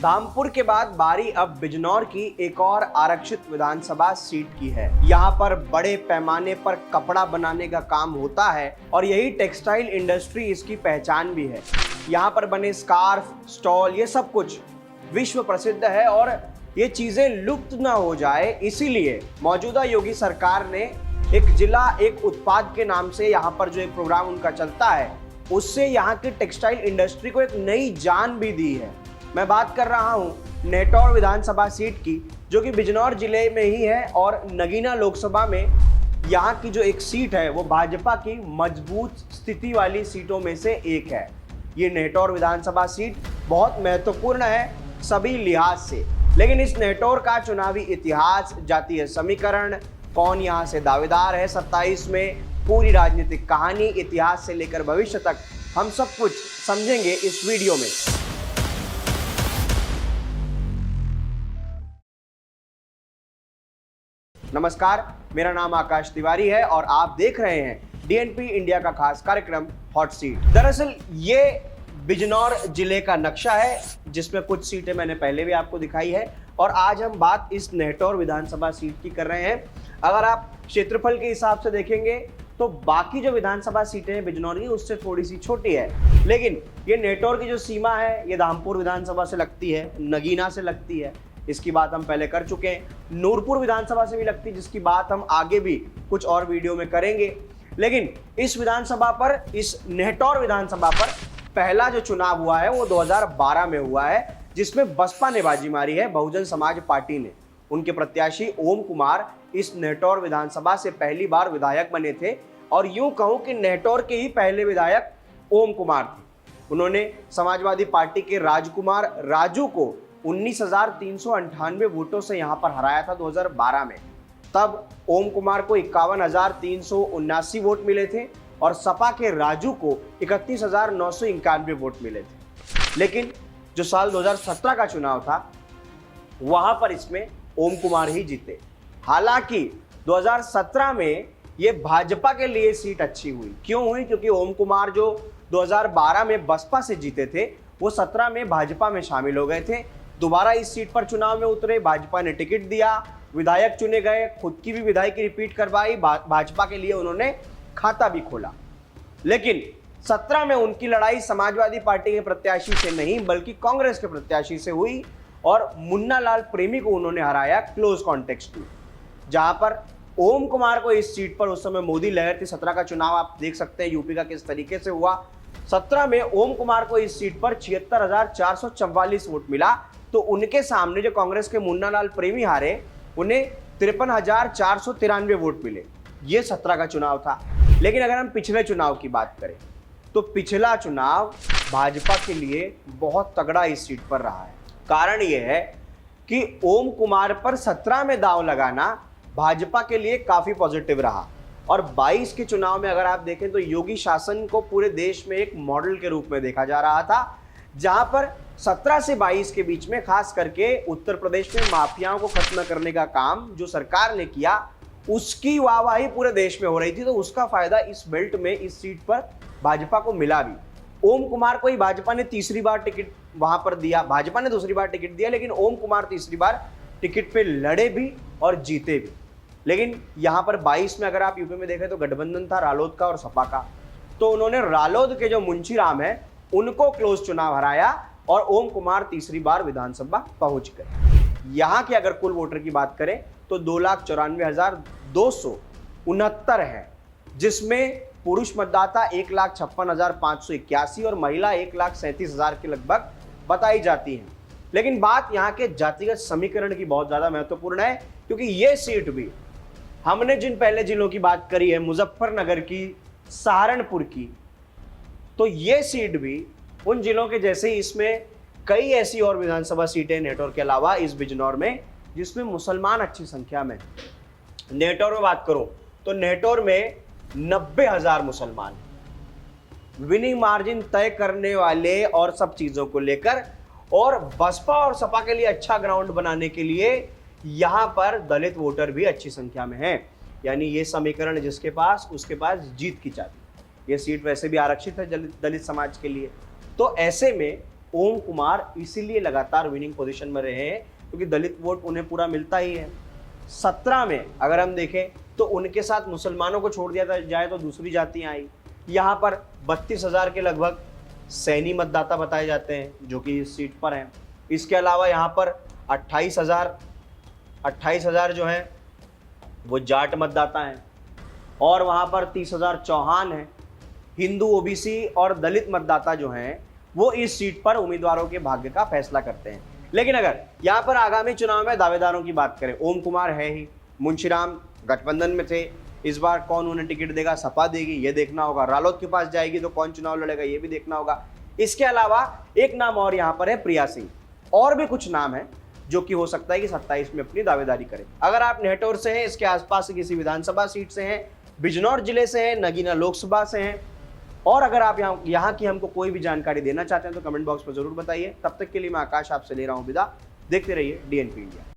धामपुर के बाद बारी अब बिजनौर की एक और आरक्षित विधानसभा सीट की है। यहाँ पर बड़े पैमाने पर कपड़ा बनाने का काम होता है और यही टेक्सटाइल इंडस्ट्री इसकी पहचान भी है। यहाँ पर बने स्कार्फ, स्टॉल, ये सब कुछ विश्व प्रसिद्ध है और ये चीजें लुप्त ना हो जाए, इसीलिए मौजूदा योगी सरकार ने एक जिला एक उत्पाद के नाम से यहाँ पर जो एक प्रोग्राम उनका चलता है, उससे यहाँ की टेक्सटाइल इंडस्ट्री को एक नई जान भी दी है। मैं बात कर रहा हूँ नेटौर विधानसभा सीट की, जो कि बिजनौर जिले में ही है और नगीना लोकसभा में यहाँ की जो एक सीट है वो भाजपा की मजबूत स्थिति वाली सीटों में से एक है। ये नेटौर विधानसभा सीट बहुत महत्वपूर्ण है सभी लिहाज से, लेकिन इस नेटौर का चुनावी इतिहास, जातीय समीकरण, कौन यहाँ से दावेदार है 27 में, पूरी राजनीतिक कहानी इतिहास से लेकर भविष्य तक हम सब कुछ समझेंगे इस वीडियो में। नमस्कार, मेरा नाम आकाश तिवारी है और आप देख रहे हैं डीएनपी इंडिया का खास कार्यक्रम हॉट सीट। दरअसल ये बिजनौर जिले का नक्शा है जिसमें कुछ सीटें मैंने पहले भी आपको दिखाई है और आज हम बात इस नेटौर विधानसभा सीट की कर रहे हैं। अगर आप क्षेत्रफल के हिसाब से देखेंगे तो बाकी जो विधानसभा सीटें हैं बिजनौर की उससे थोड़ी सी छोटी है, लेकिन ये नेटौर की जो सीमा है ये धामपुर विधानसभा से लगती है, नगीना से लगती है, इसकी बात हम पहले कर चुके हैं, नूरपुर विधानसभा से भी लगती है जिसकी बात हम आगे भी कुछ और वीडियो में करेंगे। लेकिन इस विधानसभा पर, इस नेटौर विधानसभा पर पहला जो चुनाव हुआ है वो 2012 में हुआ है, जिसमें बसपा ने बाजी मारी है, बहुजन समाज पार्टी ने। उनके प्रत्याशी ओम कुमार इस नेटौर विधानसभा से पहली बार विधायक बने थे और यूं कहूं कि नेटौर के ही पहले विधायक ओम कुमार थे। उन्होंने समाजवादी पार्टी के राजकुमार राजू को 19,398 वोटों से यहां पर हराया था 2012 में। तब ओम कुमार को 51,379 वोट मिले थे और सपा के राजू को 31,991 वोट मिले थे। लेकिन जो साल 2017 का चुनाव था वहां पर इसमें ओम कुमार ही जीते। हालांकि 2017 में ये भाजपा के लिए सीट अच्छी हुई। क्यों हुई? क्योंकि ओम कुमार जो 2012 में बसपा से जीते थे वो 17 में भाजपा में शामिल हो गए थे। दोबारा इस सीट पर चुनाव में उतरे, भाजपा ने टिकट दिया, विधायक चुने गए, खुद की भी विधायकी रिपीट करवाई, भाजपा के लिए उन्होंने खाता भी खोला। लेकिन 17 में उनकी लड़ाई समाजवादी पार्टी के प्रत्याशी से नहीं बल्कि कांग्रेस के प्रत्याशी से हुई और मुन्ना लाल प्रेमी को उन्होंने हराया क्लोज कॉन्टेक्स्ट में, जहां पर ओम कुमार को इस सीट पर उस समय मोदी लहर थी। 17 का चुनाव आप देख सकते हैं यूपी का किस तरीके से हुआ। 17 में ओम कुमार को इस सीट पर 76,444 वोट मिला, तो उनके सामने जो कांग्रेस के मुन्ना लाल प्रेमी हारे, उन्हें 53,493 वोट मिले। ये 17 का चुनाव था। लेकिन अगर हम पिछले चुनाव की बात करें तो पिछला चुनाव भाजपा के लिए बहुत तगड़ा इस सीट पर रहा है। कारण यह है कि ओम कुमार पर 17 में दांव लगाना भाजपा के लिए काफी पॉजिटिव रहा और 22 के चुनाव में अगर आप देखें तो योगी शासन को पूरे देश में एक मॉडल के रूप में देखा जा रहा था, जहां पर 17 से 22 के बीच में खास करके उत्तर प्रदेश में माफियाओं को खत्म करने का काम जो सरकार ने किया उसकी वाहवाही पूरे देश में हो रही थी। तो उसका फायदा इस बेल्ट में इस सीट पर भाजपा को मिला भी। ओम कुमार को ही भाजपा ने तीसरी बार टिकट वहां पर दिया, भाजपा ने दूसरी बार टिकट दिया, लेकिन ओम कुमार तीसरी बार टिकट पे लड़े भी और जीते भी। लेकिन यहां पर 22 में अगर आप यूपी में देखें तो गठबंधन था रालोद का और सपा का, तो उन्होंने रालोद के जो मुंशी राम है उनको क्लोज चुनाव हराया और ओम कुमार तीसरी बार विधानसभा पहुंच गए। यहाँ के अगर कुल वोटर की बात करें तो 2,94,269 है, जिसमें पुरुष मतदाता 1,56,581 और महिला 1,37,000 के लगभग बताई जाती हैं। लेकिन बात यहाँ के जातिगत समीकरण की बहुत ज्यादा महत्वपूर्ण है, क्योंकि ये सीट भी हमने जिन पहले जिलों की बात करी है, मुजफ्फरनगर की, सहारनपुर की, तो ये सीट भी उन जिलों के जैसे ही इसमें कई ऐसी और विधानसभा सीटें नेटौर के अलावा इस बिजनौर में जिसमें मुसलमान अच्छी संख्या में। नेटौर में बात करूं तो नेटौर में 90,000 मुसलमान, विनिंग मार्जिन तय करने वाले और सब चीजों को लेकर, और बसपा और सपा के लिए अच्छा ग्राउंड बनाने के लिए यहां पर दलित वोटर भी अच्छी संख्या में हैं। यानी ये समीकरण जिसके पास उसके पास जीत की चाबी। ये सीट वैसे भी आरक्षित है दलित समाज के लिए। तो ऐसे में ओम कुमार इसीलिए लगातार विनिंग पोजीशन में रहे हैं क्योंकि दलित वोट उन्हें पूरा मिलता ही है। 17 में अगर हम देखें तो उनके साथ मुसलमानों को छोड़ दिया जाए तो दूसरी जातियां आई। यहाँ पर 32,000 के लगभग सैनी मतदाता बताए जाते हैं जो कि इस सीट पर हैं। इसके अलावा यहाँ पर 28,000 जो हैं वो जाट मतदाता हैं और वहाँ पर 30,000 चौहान हैं। हिंदू, ओबीसी और दलित मतदाता जो हैं वो इस सीट पर उम्मीदवारों के भाग्य का फैसला करते हैं। लेकिन अगर यहाँ पर आगामी चुनाव में दावेदारों की बात करें, ओम कुमार है ही, मुंशीराम गठबंधन में थे, इस बार कौन उन्हें टिकट देगा, सपा देगी ये देखना होगा, रालोद के पास जाएगी तो कौन चुनाव लड़ेगा ये भी देखना होगा। इसके अलावा एक नाम और यहाँ पर है प्रिया सिंह, और भी कुछ नाम है जो कि हो सकता है कि 27 में अपनी दावेदारी करें। अगर आप नेटौर से हैं, इसके आसपास से किसी विधानसभा सीट से हैं, बिजनौर जिले से हैं, नगीना लोकसभा से हैं, और अगर आप यहाँ की हमको कोई भी जानकारी देना चाहते हैं तो कमेंट बॉक्स में जरूर बताइए। तब तक के लिए मैं आकाश आपसे ले रहा हूँ विदा। देखते रहिए DNP इंडिया।